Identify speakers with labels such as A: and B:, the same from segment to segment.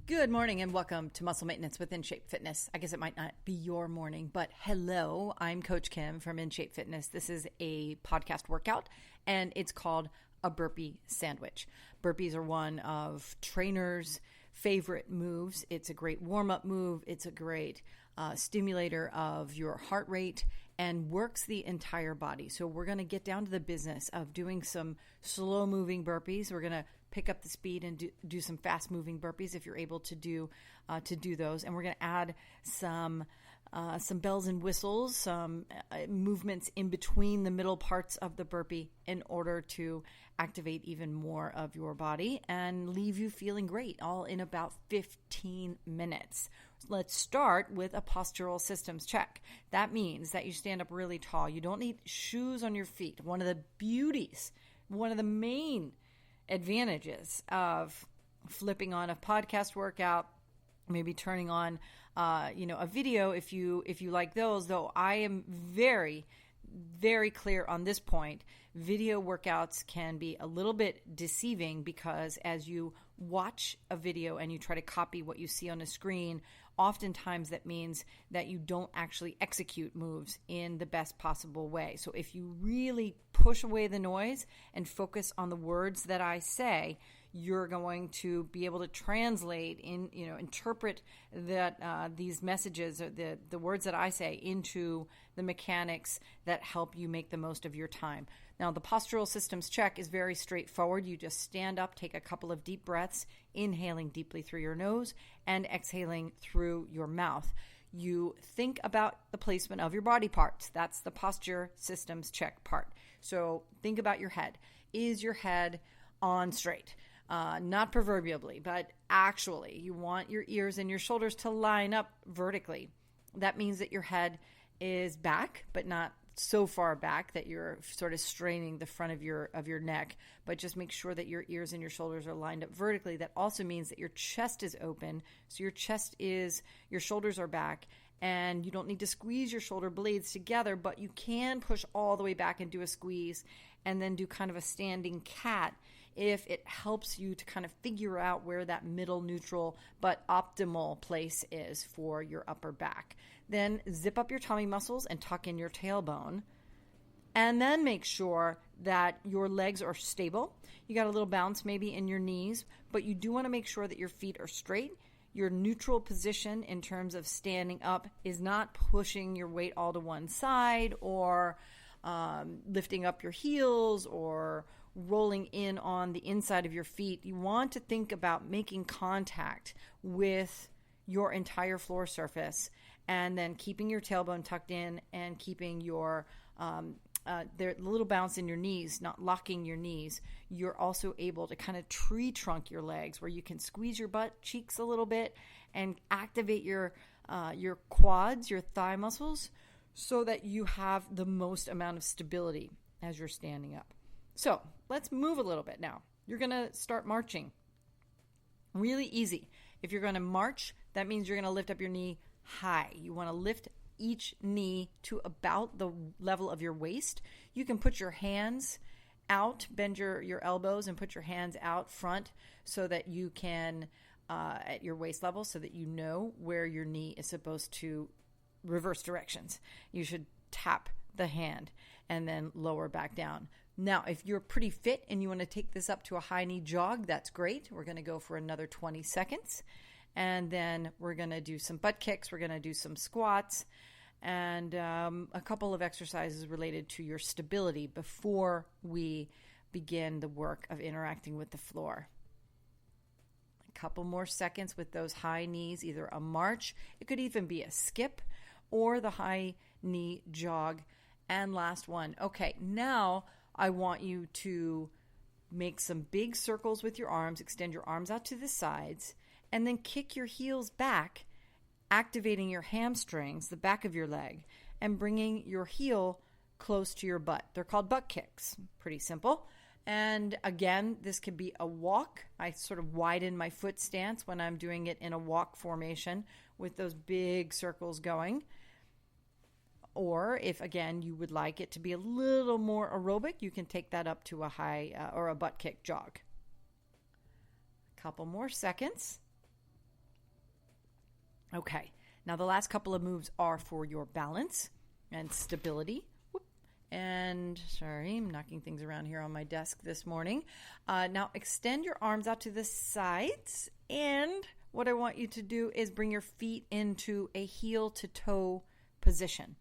A: Good morning and welcome to Muscle Maintenance with InShape Fitness. I guess it might not be your morning, but hello, I'm Coach Kim from InShape Fitness. This is a podcast workout and it's called a Burpee Sandwich. Burpees are one of trainers' favorite moves. It's a great warm-up move. It's a great stimulator of your heart rate and works the entire body. So we're going to get down to the business of doing some slow-moving burpees. We're going to pick up the speed and do some fast-moving burpees if you're able to do those. And we're going to add some bells and whistles, some movements in between the middle parts of the burpee in order to activate even more of your body and leave you feeling great, all in about 15 minutes. Let's start with a postural systems check. That means that you stand up really tall. You don't need shoes on your feet. One of the main advantages of flipping on a podcast workout, maybe turning on a video if you like those, though I am very, very clear on this point. Video workouts can be a little bit deceiving because as you watch a video and you try to copy what you see on a screen, oftentimes that means that you don't actually execute moves in the best possible way. So if you really push away the noise and focus on the words that I say, you're going to be able to translate interpret that these messages, or the words that I say, into the mechanics that help you make the most of your time. Now, the postural systems check is very straightforward. You just stand up, take a couple of deep breaths, inhaling deeply through your nose and exhaling through your mouth. You think about the placement of your body parts. That's the posture systems check part. So think about your head. Is your head on straight? Not proverbially, but actually, you want your ears and your shoulders to line up vertically. That means that your head is back, but not so far back that you're sort of straining the front of your neck, but just make sure that your ears and your shoulders are lined up vertically. That also means that your chest is open. So your shoulders are back, and you don't need to squeeze your shoulder blades together, but you can push all the way back and do a squeeze and then do kind of a standing cat if it helps you to kind of figure out where that middle neutral but optimal place is for your upper back. Then zip up your tummy muscles and tuck in your tailbone. And then make sure that your legs are stable. You got a little bounce maybe in your knees, but you do want to make sure that your feet are straight. Your neutral position in terms of standing up is not pushing your weight all to one side or lifting up your heels or rolling in on the inside of your feet. You want to think about making contact with your entire floor surface and then keeping your tailbone tucked in and keeping your the little bounce in your knees, not locking your knees. You're also able to kind of tree trunk your legs where you can squeeze your butt cheeks a little bit and activate your quads, your thigh muscles, so that you have the most amount of stability as you're standing up. So let's move a little bit now. You're going to start marching. Really easy. If you're going to march, that means you're going to lift up your knee high. You want to lift each knee to about the level of your waist. You can put your hands out, bend your elbows and put your hands out front so that you can, at your waist level, so that you know where your knee is supposed to reverse directions. You should tap the hand and then lower back down. Now, if you're pretty fit and you want to take this up to a high knee jog, that's great. We're going to go for another 20 seconds. And then we're going to do some butt kicks. We're going to do some squats and a couple of exercises related to your stability before we begin the work of interacting with the floor. A couple more seconds with those high knees, either a march, it could even be a skip, or the high knee jog. And last one. Okay, now I want you to make some big circles with your arms, extend your arms out to the sides, and then kick your heels back, activating your hamstrings, the back of your leg, and bringing your heel close to your butt. They're called butt kicks. Pretty simple. And again, this could be a walk. I sort of widen my foot stance when I'm doing it in a walk formation with those big circles going. Or if, again, you would like it to be a little more aerobic, you can take that up to a high or a butt kick jog. A couple more seconds. Okay, now the last couple of moves are for your balance and stability. And sorry, I'm knocking things around here on my desk this morning. Now extend your arms out to the sides, and what I want you to do is bring your feet into a heel to toe position.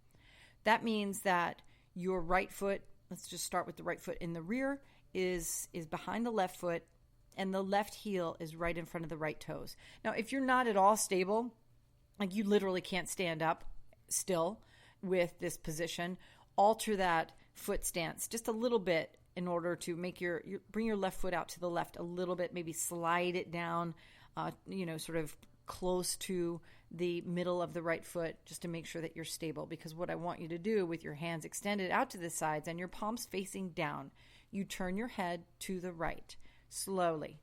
A: That means that your right foot, let's just start with the right foot in the rear, is behind the left foot, and the left heel is right in front of the right toes. Now, if you're not at all stable, like you literally can't stand up still with this position, alter that foot stance just a little bit in order to make bring your left foot out to the left a little bit, maybe slide it down, sort of close to the middle of the right foot, just to make sure that you're stable. Because what I want you to do with your hands extended out to the sides and your palms facing down, you turn your head to the right slowly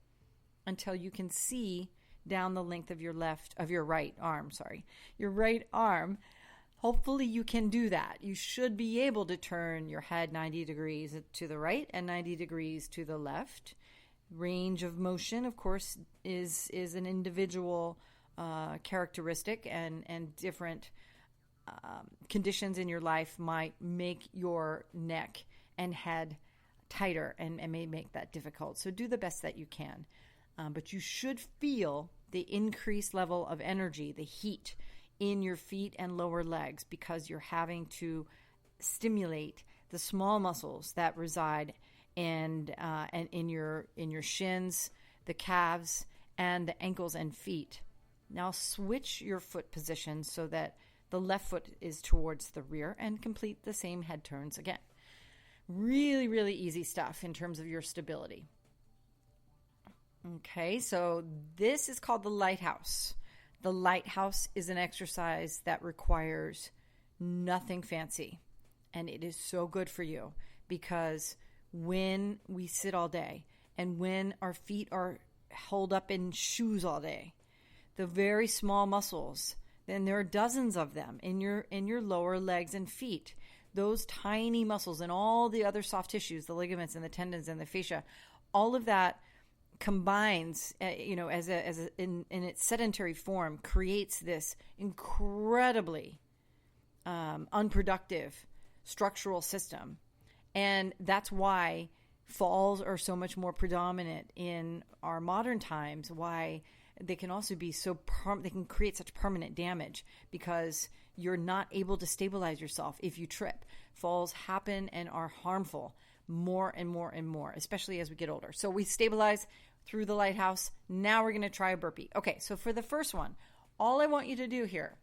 A: until you can see down the length of your right arm, your right arm. Hopefully you can do that. You should be able to turn your head 90 degrees to the right and 90 degrees to the left. Range of motion, of course, is an individual characteristic, and different conditions in your life might make your neck and head tighter and may make that difficult. So do the best that you can. But you should feel the increased level of energy, the heat in your feet and lower legs, because you're having to stimulate the small muscles that reside and in your shins, the calves, and the ankles and feet. Now switch your foot position so that the left foot is towards the rear, and complete the same head turns again. Really, really easy stuff in terms of your stability. Okay, so this is called the lighthouse. The lighthouse is an exercise that requires nothing fancy, and it is so good for you, because when we sit all day and when our feet are held up in shoes all day, the very small muscles, then there are dozens of them in your lower legs and feet. Those tiny muscles and all the other soft tissues, the ligaments and the tendons and the fascia, all of that combines, in its sedentary form, creates this incredibly unproductive structural system. And that's why falls are so much more predominant in our modern times, why they can also be they can create such permanent damage, because you're not able to stabilize yourself if you trip. Falls happen and are harmful more and more and more, especially as we get older. So we stabilize through the lighthouse. Now we're going to try a burpee. Okay, so for the first one, all I want you to do here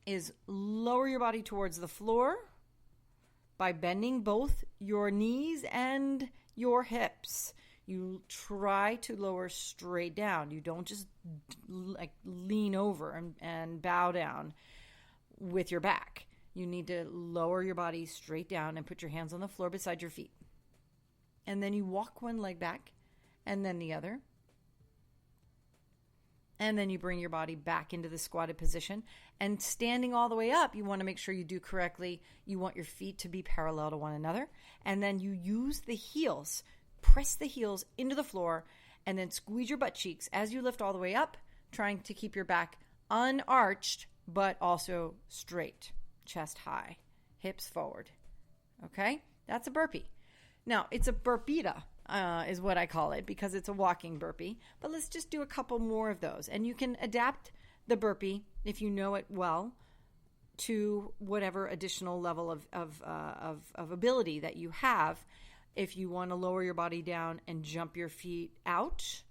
A: is lower your body towards the floor by bending both your knees and your hips. You try to lower straight down. You don't just lean over and bow down with your back. You need to lower your body straight down and put your hands on the floor beside your feet. And then you walk one leg back and then the other. And then you bring your body back into the squatted position. And standing all the way up, you want to make sure you do correctly. You want your feet to be parallel to one another. And then you use the heels. Press the heels into the floor and then squeeze your butt cheeks as you lift all the way up, trying to keep your back unarched but also straight. Chest high, hips forward. Okay? That's a burpee. Now, it's a burpeeta. Is what I call it, because it's a walking burpee. But let's just do a couple more of those. And you can adapt the burpee, if you know it well, to whatever additional level of ability that you have. If you want to lower your body down and jump your feet out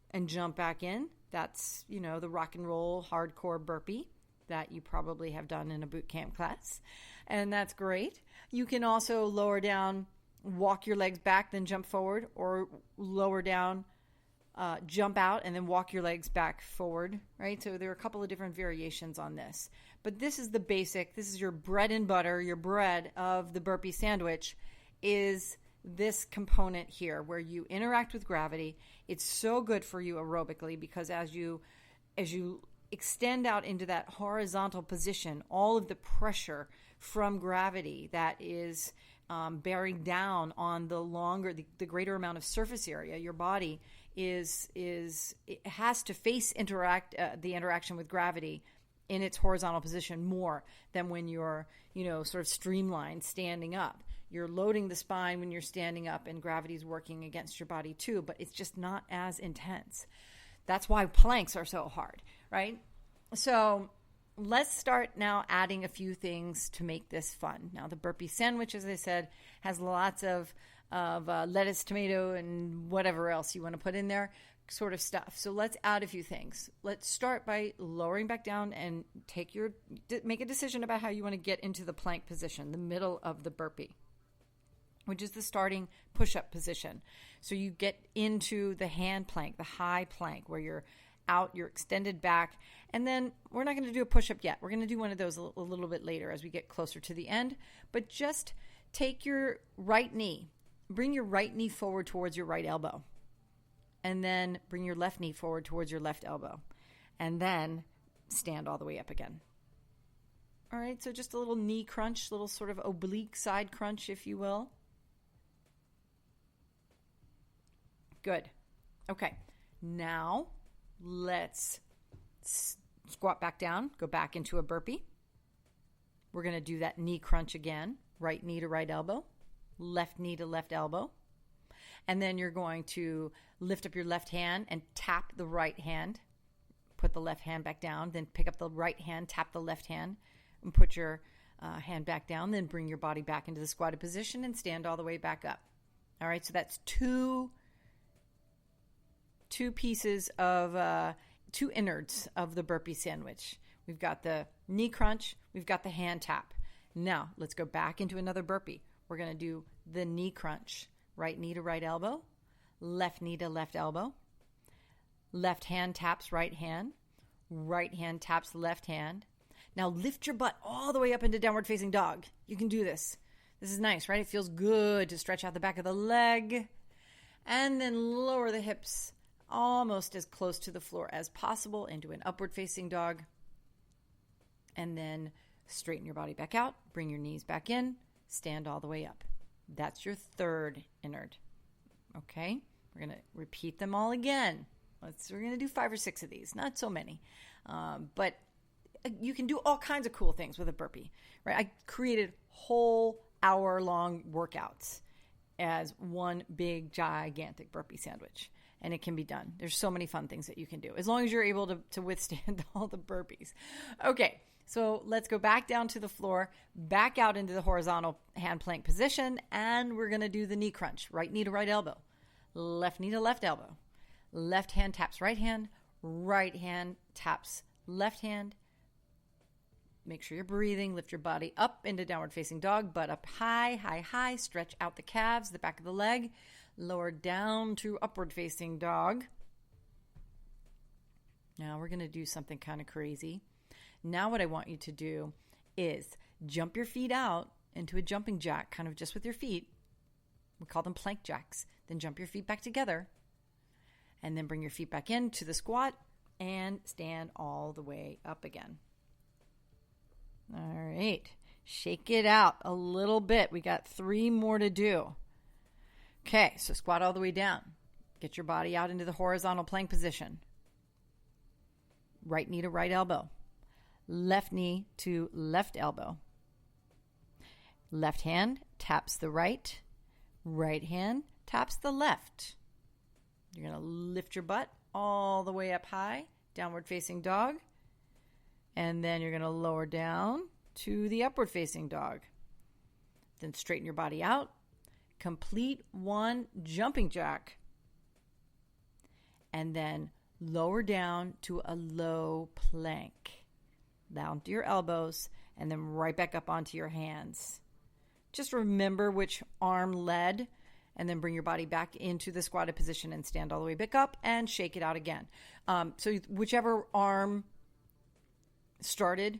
A: and jump back in, that's, the rock and roll hardcore burpee that you probably have done in a boot camp class. And that's great. You can also lower down, walk your legs back, then jump forward, or lower down, jump out, and then walk your legs back forward, right? So there are a couple of different variations on this. But this is the basic. This is your bread and butter, your bread of the burpee sandwich is this component here where you interact with gravity. It's so good for you aerobically, because as you extend out into that horizontal position, all of the pressure from gravity that is bearing down on the greater amount of surface area your body it has to face the interaction with gravity in its horizontal position more than when you're, sort of streamlined standing up. You're loading the spine when you're standing up, and gravity's working against your body too, but it's just not as intense. That's why planks are so hard, right? So let's start now adding a few things to make this fun. Now, the burpee sandwich, as I said, has lots of lettuce, tomato, and whatever else you want to put in there sort of stuff. So let's add a few things. Let's start by lowering back down and make a decision about how you want to get into the plank position, the middle of the burpee, which is the starting push-up position. So you get into the hand plank, the high plank, where you're out, you're extended back. And then we're not going to do a push-up yet. We're going to do one of those a little bit later as we get closer to the end. But just take your right knee, bring your right knee forward towards your right elbow. And then bring your left knee forward towards your left elbow. And then stand all the way up again. All right, so just a little knee crunch, little sort of oblique side crunch, if you will. Good. Okay, now let's squat back down, go back into a burpee. We're going to do that knee crunch again, right knee to right elbow, left knee to left elbow. And then you're going to lift up your left hand and tap the right hand. Put the left hand back down. Then pick up the right hand, tap the left hand, and put your hand back down. Then bring your body back into the squatted position and stand all the way back up. All right, so that's two pieces of, two innards of the burpee sandwich. We've got the knee crunch. We've got the hand tap. Now, let's go back into another burpee. We're going to do the knee crunch. Right knee to right elbow, left knee to left elbow, left hand taps right hand taps left hand. Now lift your butt all the way up into downward facing dog. You can do this. This is nice, right? It feels good to stretch out the back of the leg and then lower the hips almost as close to the floor as possible into an upward facing dog. And then straighten your body back out, bring your knees back in, stand all the way up. That's your third innard. Okay, we're going to repeat them all again. We're going to do 5 or 6 of these, not so many. But you can do all kinds of cool things with a burpee, right? I created whole hour-long workouts as one big, gigantic burpee sandwich, and it can be done. There's so many fun things that you can do, as long as you're able to withstand all the burpees. Okay. So let's go back down to the floor, back out into the horizontal hand plank position, and we're going to do the knee crunch. Right knee to right elbow, left knee to left elbow. Left hand taps right hand taps left hand. Make sure you're breathing. Lift your body up into downward facing dog, butt up high, high, high. Stretch out the calves, the back of the leg. Lower down to upward facing dog. Now we're going to do something kind of crazy. Now what I want you to do is jump your feet out into a jumping jack, kind of just with your feet. We call them plank jacks. Then jump your feet back together. And then bring your feet back into the squat and stand all the way up again. All right. Shake it out a little bit. We got 3 more to do. Okay, so squat all the way down. Get your body out into the horizontal plank position. Right knee to right elbow. Left knee to left elbow. Left hand taps the right. Right hand taps the left. You're going to lift your butt all the way up high, downward facing dog. And then you're going to lower down to the upward facing dog. Then straighten your body out. Complete one jumping jack. And then lower down to a low plank. Down to your elbows, and then right back up onto your hands. Just remember which arm led, and then bring your body back into the squatted position and stand all the way back up and shake it out again. So whichever arm started,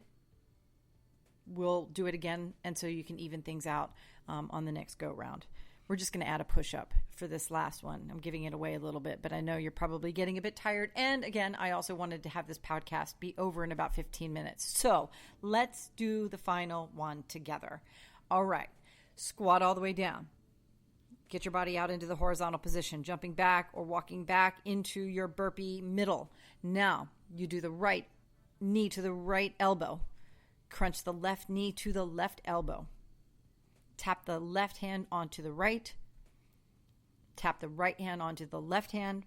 A: we'll do it again, and so you can even things out on the next go round. We're just going to add a push-up for this last one. I'm giving it away a little bit, but I know you're probably getting a bit tired. And again, I also wanted to have this podcast be over in about 15 minutes. So let's do the final one together. All right. Squat all the way down. Get your body out into the horizontal position, jumping back or walking back into your burpee middle. Now you do the right knee to the right elbow. Crunch the left knee to the left elbow. Tap the left hand onto the right. Tap the right hand onto the left hand.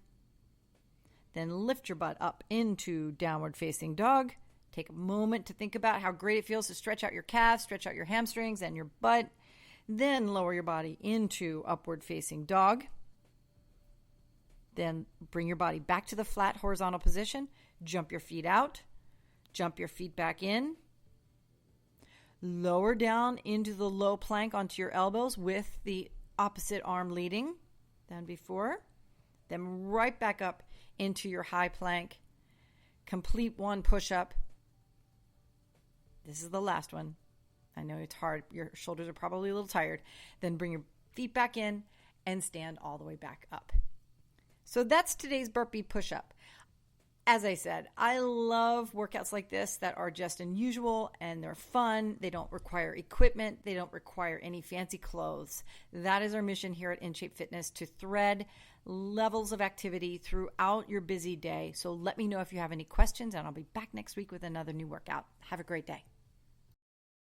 A: Then lift your butt up into downward facing dog. Take a moment to think about how great it feels to stretch out your calves, stretch out your hamstrings and your butt. Then lower your body into upward facing dog. Then bring your body back to the flat horizontal position. Jump your feet out. Jump your feet back in. Lower down into the low plank onto your elbows with the opposite arm leading than before. Then right back up into your high plank. Complete one push-up. This is the last one. I know it's hard. Your shoulders are probably a little tired. Then bring your feet back in and stand all the way back up. So that's today's burpee push-up. As I said, I love workouts like this that are just unusual and they're fun. They don't require equipment. They don't require any fancy clothes. That is our mission here at InShape Fitness, to thread levels of activity throughout your busy day. So let me know if you have any questions, and I'll be back next week with another new workout. Have a great day.